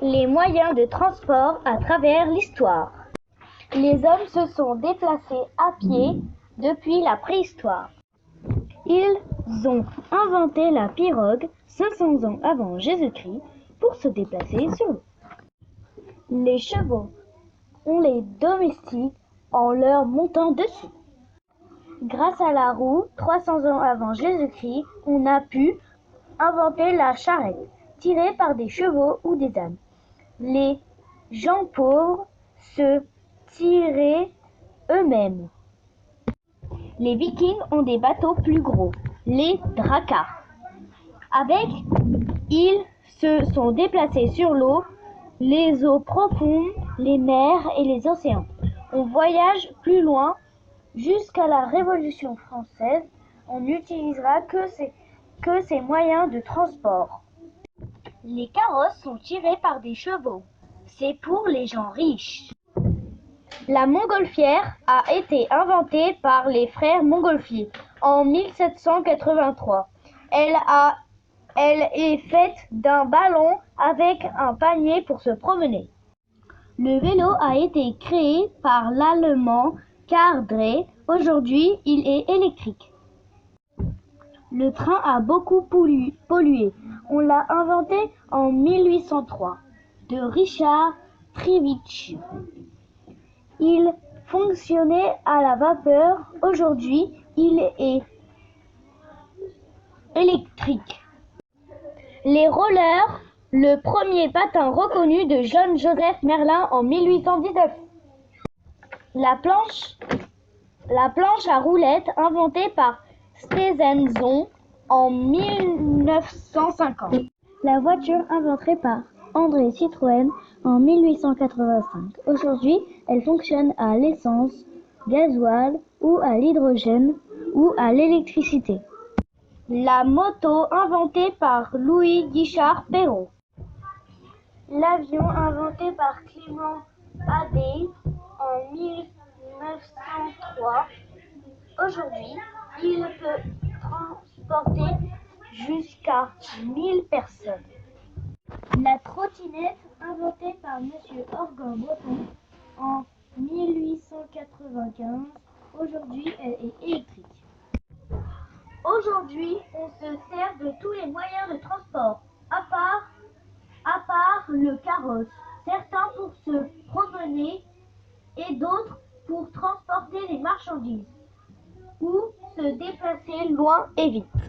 Les moyens de transport à travers l'histoire. Les hommes se sont déplacés à pied depuis la préhistoire. Ils ont inventé la pirogue 500 ans avant Jésus-Christ pour se déplacer sur l'eau. Les chevaux, on les domestique en leur montant dessus. Grâce à la roue, 300 ans avant Jésus-Christ, on a pu inventer la charrette, tirée par des chevaux ou des ânes. Les gens pauvres se tiraient eux-mêmes. Les Vikings ont des bateaux plus gros, les dracars. Avec, ils se sont déplacés sur l'eau, les eaux profondes, les mers et les océans. On voyage plus loin. Jusqu'à la Révolution française, on n'utilisera que ces moyens de transport. Les carrosses sont tirés par des chevaux. C'est pour les gens riches. La montgolfière a été inventée par les frères Montgolfier en 1783. Elle est faite d'un ballon avec un panier pour se promener. Le vélo a été créé par l'Allemand Karl Drais. Aujourd'hui, il est électrique. Le train a beaucoup pollué. On l'a inventé en 1803 de Richard Trevithick. Il fonctionnait à la vapeur. Aujourd'hui, il est électrique. Les rollers, le premier patin reconnu de John Joseph Merlin en 1819. La planche à roulettes inventée par Stephenson en 1950. La voiture inventée par André Citroën en 1885. Aujourd'hui, elle fonctionne à l'essence, gasoil ou à l'hydrogène ou à l'électricité. La moto inventée par Louis Guichard Perrault. L'avion inventé par Clément Adet en 1903. Aujourd'hui, il peut transporter jusqu'à 1000 personnes. La trottinette inventée par M. Organ-Breton en 1895. Aujourd'hui, elle est électrique. Aujourd'hui, on se sert de tous les moyens de transport, à part le carrosse. Certains pour se promener et d'autres pour transporter les marchandises ou se déplacer loin et vite.